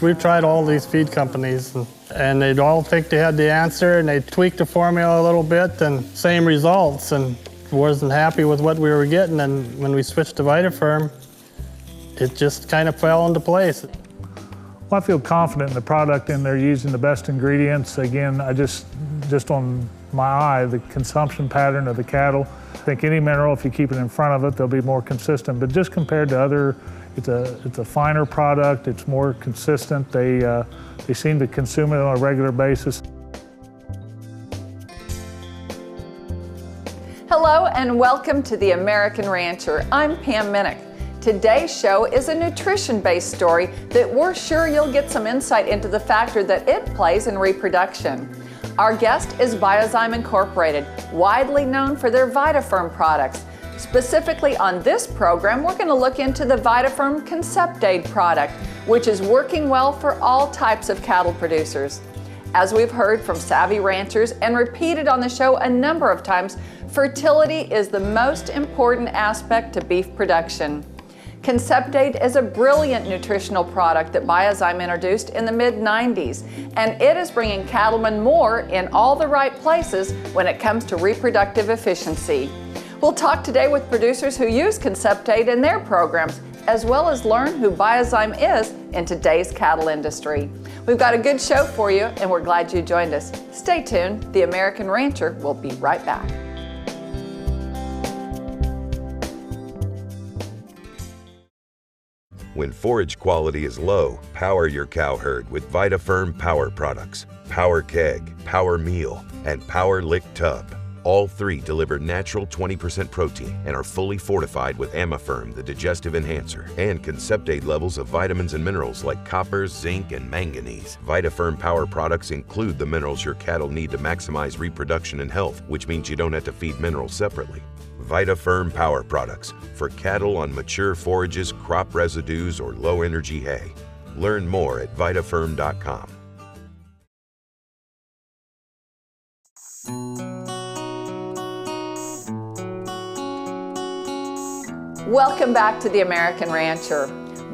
We've tried all these feed companies, and they'd all think they had the answer, and they tweaked the formula a little bit, and same results, and wasn't happy with what we were getting. And when we switched to Vitaferm, it just kind of fell into place. Well, I feel confident in the product, and they're using the best ingredients. Again, just on my eye, the consumption pattern of the cattle, I think any mineral, if you keep it in front of it, they'll be more consistent. But just compared to other, it's a finer product, it's more consistent. They seem to consume it on a regular basis. Hello and welcome to The American Rancher. I'm Pam Minnick. Today's show is a nutrition-based story that we're sure you'll get some insight into the factor that it plays in reproduction. Our guest is Biozyme Incorporated, widely known for their Vitaferm products. Specifically on this program, we're going to look into the Vitaferm Conceptaid product, which is working well for all types of cattle producers. As we've heard from savvy ranchers and repeated on the show a number of times, fertility is the most important aspect to beef production. Conceptaid is a brilliant nutritional product that Biozyme introduced in the mid-90s, and it is bringing cattlemen more in all the right places when it comes to reproductive efficiency. We'll talk today with producers who use Conceptaid in their programs, as well as learn who Biozyme is in today's cattle industry. We've got a good show for you, and we're glad you joined us. Stay tuned. The American Rancher will be right back. When forage quality is low, power your cow herd with Vitaferm Power products. Power Keg, Power Meal, and Power Lick Tub. All three deliver natural 20% protein and are fully fortified with Amaferm, the digestive enhancer, and Conceptaid levels of vitamins and minerals like copper, zinc, and manganese. Vitaferm Power products include the minerals your cattle need to maximize reproduction and health, which means you don't have to feed minerals separately. Vitaferm Power products for cattle on mature forages, crop residues, or low-energy hay. Learn more at Vitaferm.com. Welcome back to The American Rancher.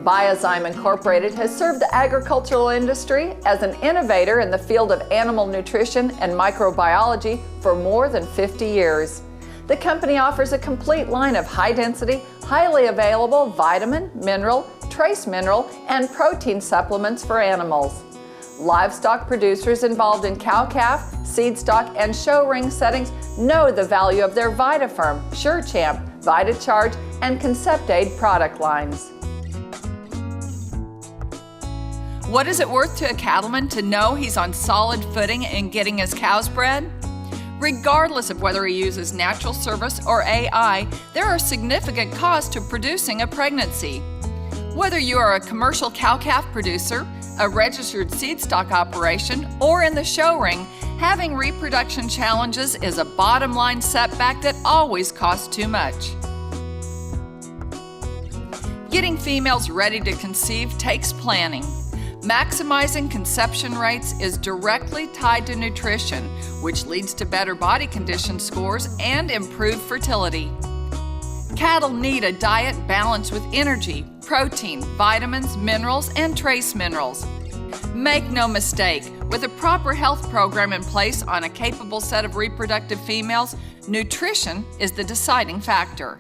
Biozyme Incorporated has served the agricultural industry as an innovator in the field of animal nutrition and microbiology for more than 50 years. The company offers a complete line of high-density, highly available vitamin, mineral, trace mineral, and protein supplements for animals. Livestock producers involved in cow-calf, seed stock, and show ring settings know the value of their Vitaferm, SureChamp, VitaCharge, and Conceptaid product lines. What is it worth to a cattleman to know he's on solid footing in getting his cows bred? Regardless of whether he uses natural service or AI, there are significant costs to producing a pregnancy. Whether you are a commercial cow-calf producer, a registered seed stock operation, or in the show ring, having reproduction challenges is a bottom-line setback that always costs too much. Getting females ready to conceive takes planning. Maximizing conception rates is directly tied to nutrition, which leads to better body condition scores and improved fertility. Cattle need a diet balanced with energy, protein, vitamins, minerals, and trace minerals. Make no mistake, with a proper health program in place on a capable set of reproductive females, nutrition is the deciding factor.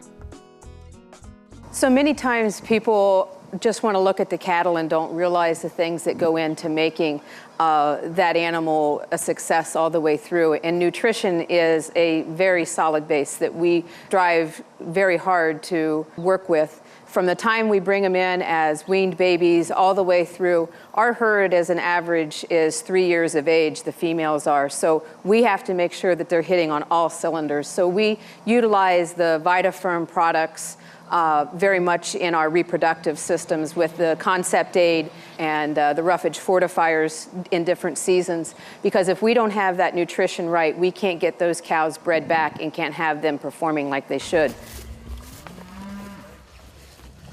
So many times people just want to look at the cattle and don't realize the things that go into making that animal a success all the way through. And nutrition is a very solid base that we drive very hard to work with. From the time we bring them in as weaned babies all the way through, our herd as an average is 3 years of age, the females are. So we have to make sure that they're hitting on all cylinders. So we utilize the Vitaferm products very much in our reproductive systems with the Conceptaid and the roughage fortifiers in different seasons, because if we don't have that nutrition right, we can't get those cows bred back and can't have them performing like they should.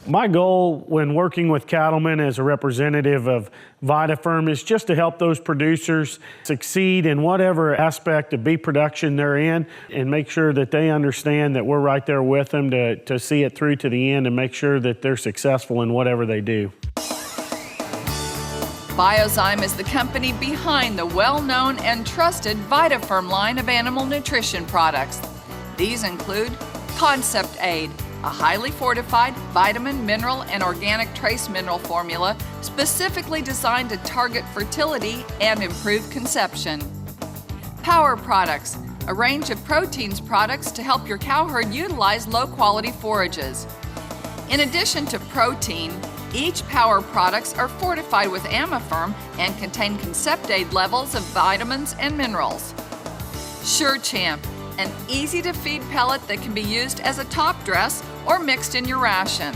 My goal when working with cattlemen as a representative of Vitaferm is just to help those producers succeed in whatever aspect of beef production they're in, and make sure that they understand that we're right there with them to see it through to the end and make sure that they're successful in whatever they do. Biozyme is the company behind the well-known and trusted Vitaferm line of animal nutrition products. These include Concept Aid, a highly fortified vitamin, mineral, and organic trace mineral formula specifically designed to target fertility and improve conception. Power Products, a range of proteins products to help your cow herd utilize low-quality forages. In addition to protein, each Power products are fortified with Vitaferm and contain Concept Aid levels of vitamins and minerals. Sure Champ, an easy-to-feed pellet that can be used as a top dress or mixed in your ration.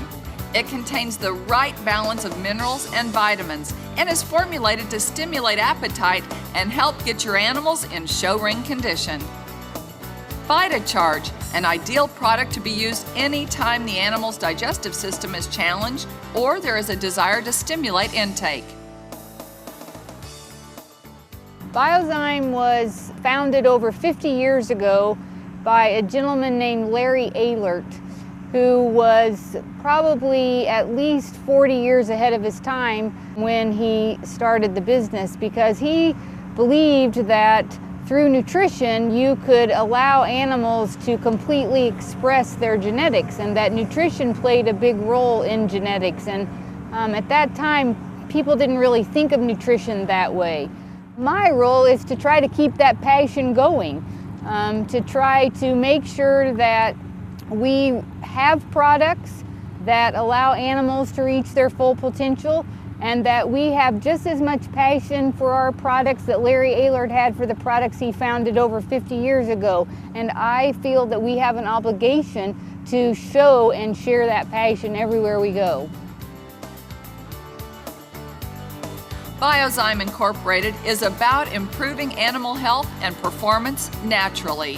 It contains the right balance of minerals and vitamins and is formulated to stimulate appetite and help get your animals in show ring condition. VitaCharge, an ideal product to be used anytime the animal's digestive system is challenged or there is a desire to stimulate intake. Biozyme was founded over 50 years ago by a gentleman named Larry Ehlert, who was probably at least 40 years ahead of his time when he started the business, because he believed that through nutrition you could allow animals to completely express their genetics, and that nutrition played a big role in genetics. And at that time, people didn't really think of nutrition that way. My role is to try to keep that passion going, to try to make sure that we have products that allow animals to reach their full potential, and that we have just as much passion for our products that Larry Ehlert had for the products he founded over 50 years ago. And I feel that we have an obligation to show and share that passion everywhere we go. Biozyme Incorporated is about improving animal health and performance naturally.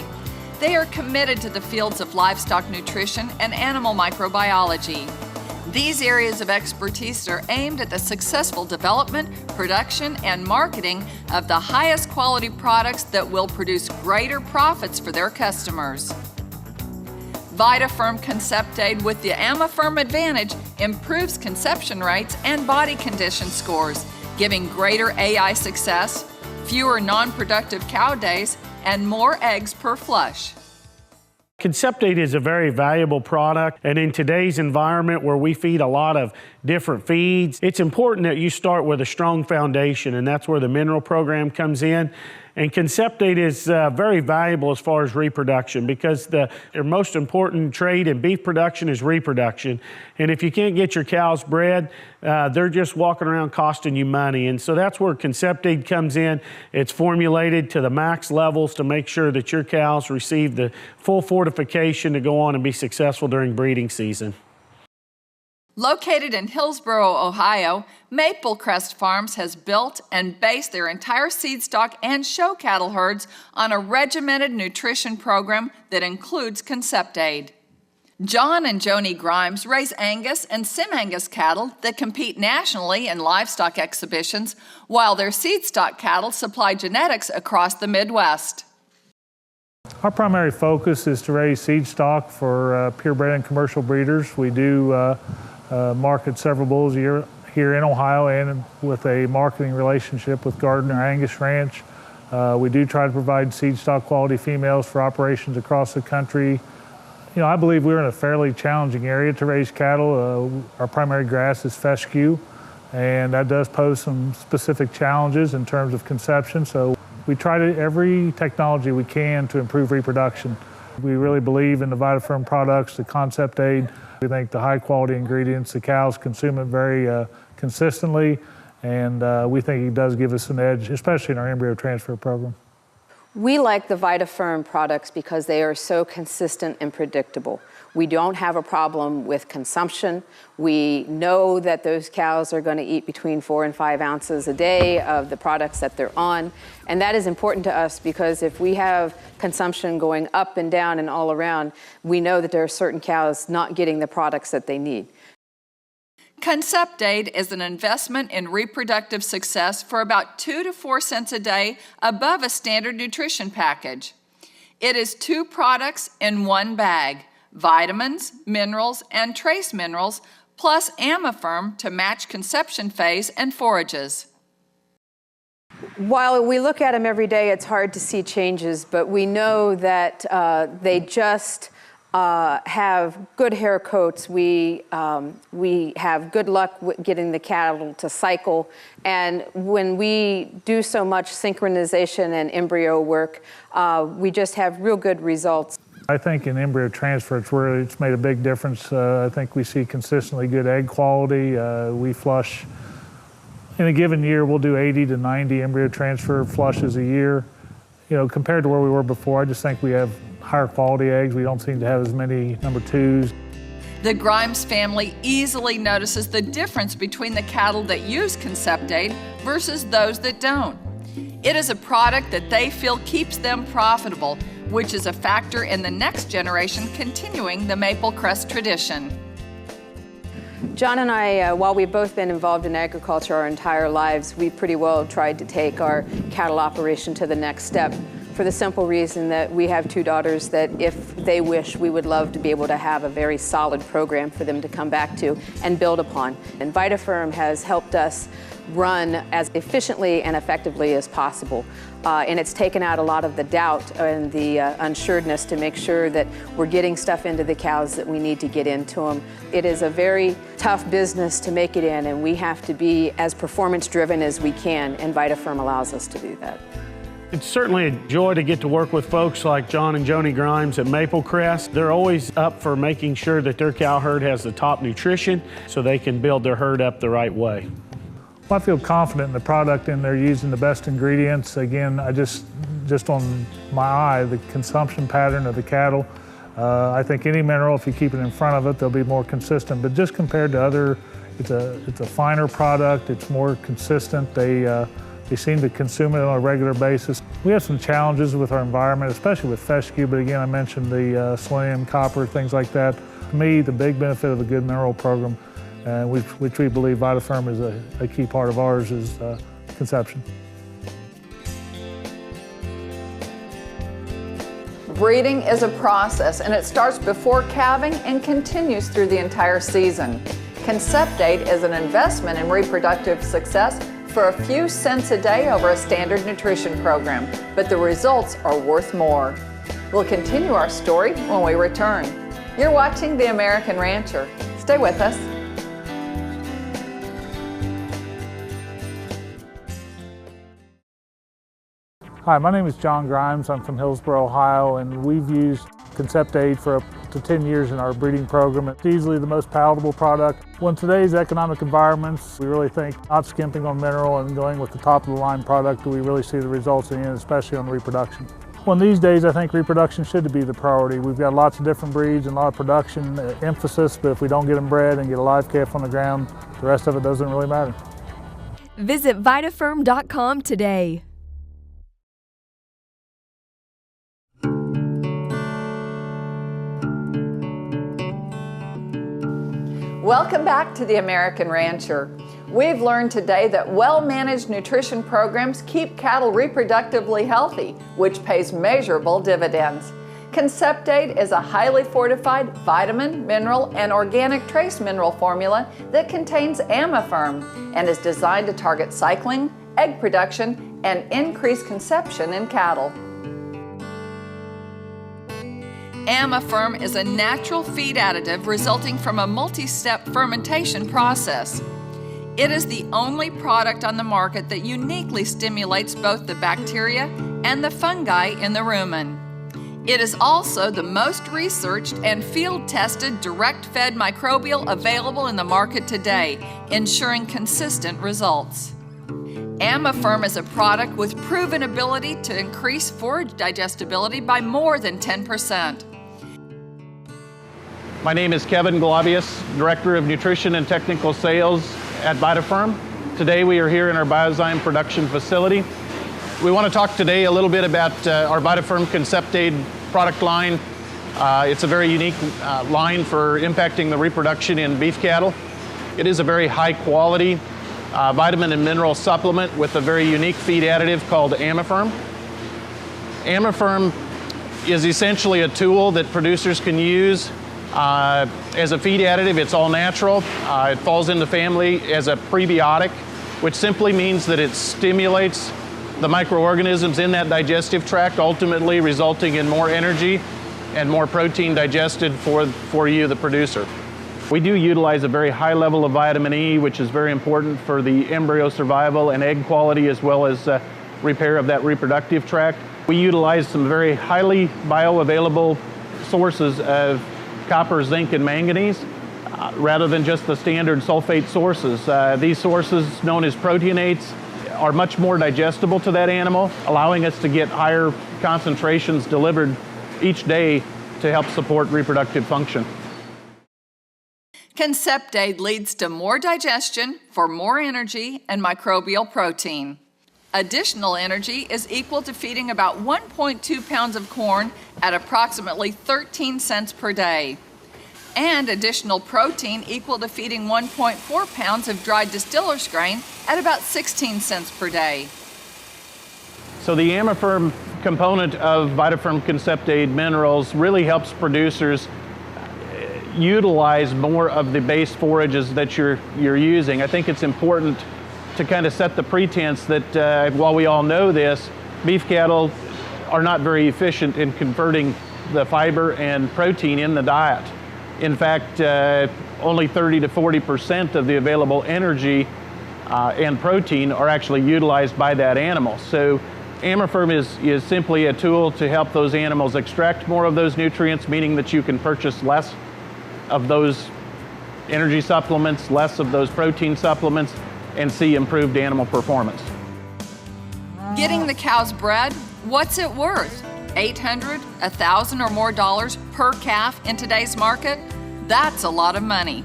They are committed to the fields of livestock nutrition and animal microbiology. These areas of expertise are aimed at the successful development, production, and marketing of the highest quality products that will produce greater profits for their customers. Vitaferm Concept Aid with the Vitaferm Advantage improves conception rates and body condition scores, giving greater AI success, fewer non-productive cow days, and more eggs per flush. Concept Aid is a very valuable product, and in today's environment where we feed a lot of different feeds, it's important that you start with a strong foundation, and that's where the mineral program comes in. And Concept Aid is very valuable as far as reproduction, because their most important trade in beef production is reproduction. And if you can't get your cows bred, they're just walking around costing you money. And so that's where Concept Aid comes in. It's formulated to the max levels to make sure that your cows receive the full fortification to go on and be successful during breeding season. Located in Hillsboro, Ohio, Maple Crest Farms has built and based their entire seed stock and show cattle herds on a regimented nutrition program that includes Concept Aid. John and Joni Grimes raise Angus and Sim-Angus cattle that compete nationally in livestock exhibitions, while their seed stock cattle supply genetics across the Midwest. Our primary focus is to raise seed stock for purebred and commercial breeders. We do market several bulls a year here in Ohio, and with a marketing relationship with Gardner Angus Ranch. We do try to provide seed stock quality females for operations across the country. You know, I believe we're in a fairly challenging area to raise cattle. Our primary grass is fescue, and that does pose some specific challenges in terms of conception. So we try every technology we can to improve reproduction. We really believe in the Vitaferm products, the Concept Aid. We think the high quality ingredients, the cows consume it very consistently, and we think it does give us an edge, especially in our embryo transfer program. We like the Vitaferm products because they are so consistent and predictable. We don't have a problem with consumption. We know that those cows are going to eat between 4 and 5 ounces a day of the products that they're on. And that is important to us, because if we have consumption going up and down and all around, we know that there are certain cows not getting the products that they need. Concept Aid is an investment in reproductive success for about 2 to 4 cents a day above a standard nutrition package. It is 2 products in 1 bag: vitamins, minerals, and trace minerals, plus Vitaferm to match conception phase and forages. While we look at them every day, it's hard to see changes, but we know that they just have good hair coats. We have good luck with getting the cattle to cycle. And when we do so much synchronization and embryo work, we just have real good results. I think in embryo transfer, it's made a big difference. I think we see consistently good egg quality. We flush, in a given year, we'll do 80 to 90 embryo transfer flushes a year. You know, compared to where we were before, I just think we have higher quality eggs. We don't seem to have as many number 2s. The Grimes family easily notices the difference between the cattle that use Concept-Aid versus those that don't. It is a product that they feel keeps them profitable, which is a factor in the next generation continuing the Maple Crest tradition. John and I, while we've both been involved in agriculture our entire lives, we pretty well tried to take our cattle operation to the next step, for the simple reason that we have 2 daughters that, if they wish, we would love to be able to have a very solid program for them to come back to and build upon. And Vitaferm has helped us run as efficiently and effectively as possible. And it's taken out a lot of the doubt and the unsuredness to make sure that we're getting stuff into the cows that we need to get into them. It is a very tough business to make it in, and we have to be as performance-driven as we can, and Vitaferm allows us to do that. It's certainly a joy to get to work with folks like John and Joni Grimes at Maple Crest. They're always up for making sure that their cow herd has the top nutrition so they can build their herd up the right way. I feel confident in the product, and they're using the best ingredients. Again, just on my eye, the consumption pattern of the cattle, I think any mineral, if you keep it in front of it, they'll be more consistent. But just compared to other, it's a finer product, it's more consistent. They seem to consume it on a regular basis. We have some challenges with our environment, especially with fescue, but again, I mentioned the selenium, copper, things like that. To me, the big benefit of a good mineral program, which we believe Vitaferm is a key part of ours, is conception. Breeding is a process, and it starts before calving and continues through the entire season. Concept-Aid is an investment in reproductive success for a few cents a day over a standard nutrition program, but the results are worth more. We'll continue our story when we return. You're watching The American Rancher. Stay with us. Hi, my name is John Grimes. I'm from Hillsboro, Ohio, and we've used Concept-Aid for up to 10 years in our breeding program. It's easily the most palatable product. Well, in today's economic environments, we really think not skimping on mineral and going with the top-of-the-line product, do we really see the results in the end, especially on reproduction. Well, these days, I think reproduction should be the priority. We've got lots of different breeds and a lot of production emphasis, but if we don't get them bred and get a live calf on the ground, the rest of it doesn't really matter. Visit Vitaferm.com today. Welcome back to The American Rancher. We've learned today that well-managed nutrition programs keep cattle reproductively healthy, which pays measurable dividends. Concept-Aid is a highly fortified vitamin, mineral, and organic trace mineral formula that contains Vitaferm and is designed to target cycling, egg production, and increase conception in cattle. Vitaferm is a natural feed additive resulting from a multi-step fermentation process. It is the only product on the market that uniquely stimulates both the bacteria and the fungi in the rumen. It is also the most researched and field-tested direct-fed microbial available in the market today, ensuring consistent results. Vitaferm is a product with proven ability to increase forage digestibility by more than 10%. My name is Kevin Galavius, Director of Nutrition and Technical Sales at Vitaferm. Today we are here in our Biozyme production facility. We want to talk today a little bit about our Vitaferm Concept-Aid product line. It's a very unique line for impacting the reproduction in beef cattle. It is a very high quality vitamin and mineral supplement with a very unique feed additive called Vitaferm. Vitaferm is essentially a tool that producers can use as a feed additive. It's all natural. It falls in the family as a prebiotic, which simply means that it stimulates the microorganisms in that digestive tract, ultimately resulting in more energy and more protein digested for you, the producer. We do utilize a very high level of vitamin E, which is very important for the embryo survival and egg quality, as well as repair of that reproductive tract. We utilize some very highly bioavailable sources of copper, zinc, and manganese, rather than just the standard sulfate sources. These sources, known as proteinates, are much more digestible to that animal, allowing us to get higher concentrations delivered each day to help support reproductive function. Concept Aid leads to more digestion for more energy and microbial protein. Additional energy is equal to feeding about 1.2 pounds of corn at approximately 13 cents per day, and additional protein equal to feeding 1.4 pounds of dried distiller's grain at about 16 cents per day. So the Amaferm component of Vitaferm Concept Aid minerals really helps producers utilize more of the base forages that you're using. I think it's important to kind of set the pretense that while we all know this, beef cattle are not very efficient in converting the fiber and protein in the diet. In fact, only 30 to 40% of the available energy and protein are actually utilized by that animal. So Amaferm is simply a tool to help those animals extract more of those nutrients, meaning that you can purchase less of those energy supplements, less of those protein supplements, and see improved animal performance. Getting the cows bred, what's it worth? $800, $1,000 or more dollars per calf in today's market? That's a lot of money.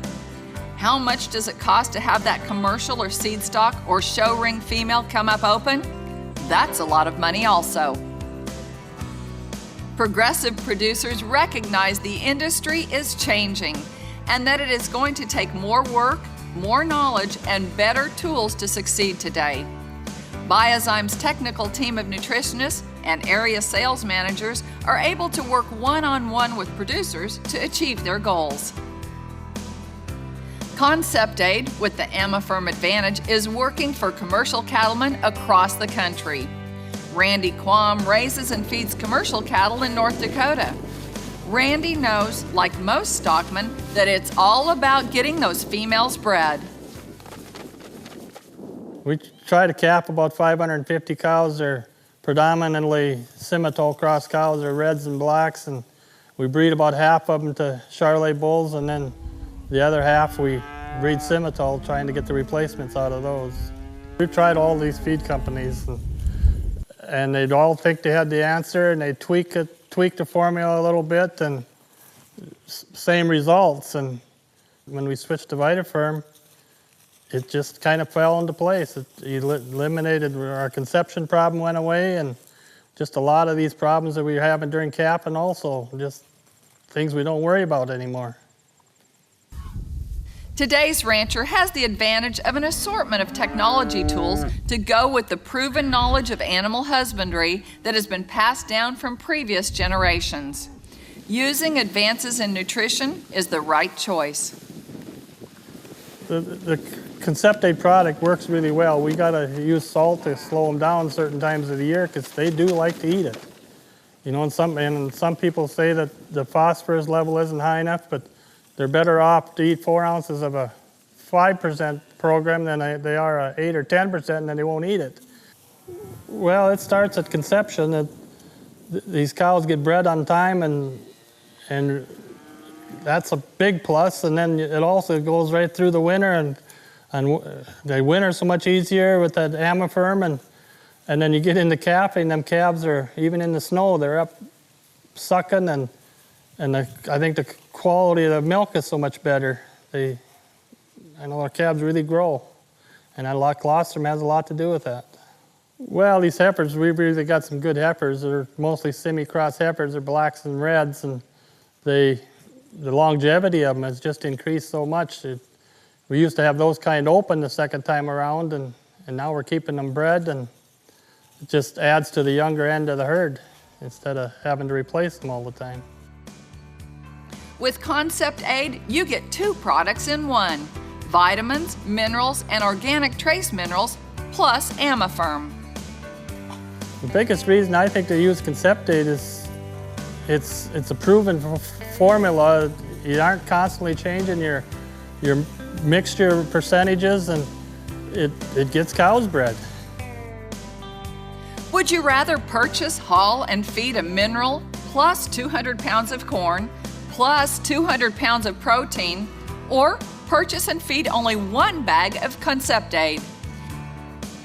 How much does it cost to have that commercial or seed stock or show ring female come up open? That's a lot of money also. Progressive producers recognize the industry is changing and that it is going to take more work, more knowledge, and better tools to succeed today. Biozyme's technical team of nutritionists and area sales managers are able to work one-on-one with producers to achieve their goals. Concept Aid with the Amaferm Advantage is working for commercial cattlemen across the country. Randy Quam raises and feeds commercial cattle in North Dakota. Randy knows, like most stockmen, that it's all about getting those females bred. We try to cap about 550 cows. They're predominantly Simmental cross cows. They're reds and blacks, and we breed about half of them to Charolais bulls, and then the other half we breed Simmental, trying to get the replacements out of those. We've tried all these feed companies, and they'd all think they had the answer, and they tweak the formula a little bit, and same results. And when we switched to Vitaferm, it just kind of fell into place. It eliminated, our conception problem went away, and just a lot of these problems that we were having during calving, also just things we don't worry about anymore. Today's rancher has the advantage of an assortment of technology tools to go with the proven knowledge of animal husbandry that has been passed down from previous generations. Using advances in nutrition is the right choice. The Concept Aid product works really well. We got to use salt to slow them down certain times of the year because they do like to eat it. You know, and some people say that the phosphorus level isn't high enough, but they're better off to eat 4 ounces of a 5% program than they are a 8 or 10%, and then they won't eat it. Well, it starts at conception. These cows get bred on time, and that's a big plus. And then it also goes right through the winter, and the winter so much easier with that Amaferm, and then you get into calving. Them calves are, even in the snow, they're up sucking, and I think the quality of the milk is so much better. I know our calves really grow, and colostrum has a lot to do with that. Well, these heifers, we've really got some good heifers. They're mostly semi-cross heifers. They're blacks and reds, and the longevity of them has just increased so much. We used to have those kind open the second time around, and now we're keeping them bred, and it just adds to the younger end of the herd instead of having to replace them all the time. With Concept Aid, you get 2 products in one: vitamins, minerals, and organic trace minerals, plus Amaferm. The biggest reason I think to use Conceptate is it's a proven formula. You aren't constantly changing your mixture percentages, and it gets cows bred. Would you rather purchase, haul, and feed a mineral plus 200 pounds of corn plus 200 pounds of protein, or purchase and feed only 1 bag of Conceptate?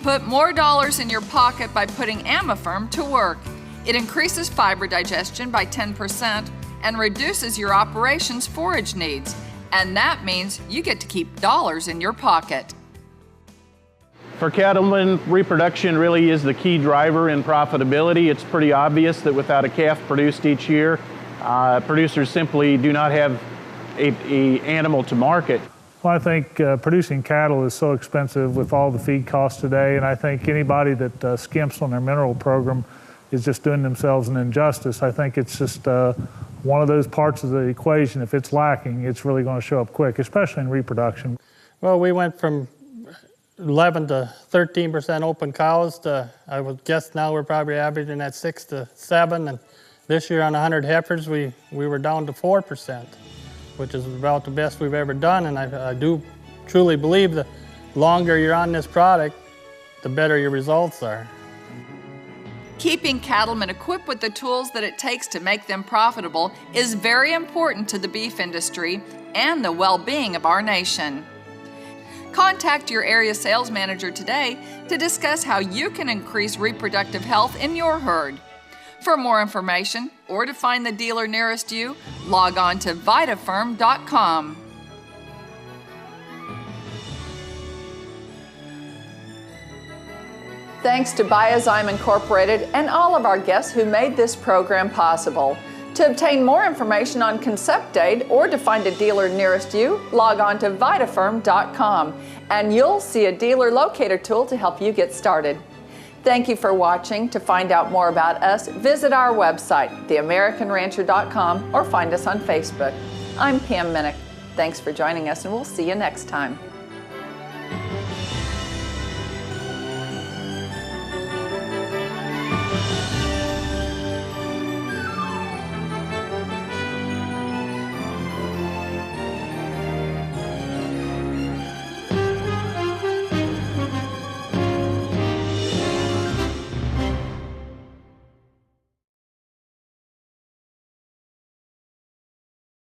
Put more dollars in your pocket by putting Vitaferm to work. It increases fiber digestion by 10% and reduces your operation's forage needs. And that means you get to keep dollars in your pocket. For cattlemen, reproduction really is the key driver in profitability. It's pretty obvious that without a calf produced each year, producers simply do not have a animal to market. Well, I think producing cattle is so expensive with all the feed costs today, and I think anybody that skimps on their mineral program is just doing themselves an injustice. I think it's just one of those parts of the equation. If it's lacking, it's really going to show up quick, especially in reproduction. Well, we went from 11 to 13% open cows to, I would guess now we're probably averaging at 6 to 7, and this year on 100 heifers we were down to 4%, which is about the best we've ever done. And I do truly believe the longer you're on this product, the better your results are. Keeping cattlemen equipped with the tools that it takes to make them profitable is very important to the beef industry and the well-being of our nation. Contact your area sales manager today to discuss how you can increase reproductive health in your herd. For more information or to find the dealer nearest you, log on to Vitaferm.com. Thanks to Biozyme Incorporated and all of our guests who made this program possible. To obtain more information on Conceptate or to find a dealer nearest you, log on to Vitaferm.com and you'll see a dealer locator tool to help you get started. Thank you for watching. To find out more about us, visit our website, theamericanrancher.com, or find us on Facebook. I'm Pam Minnick. Thanks for joining us, and we'll see you next time.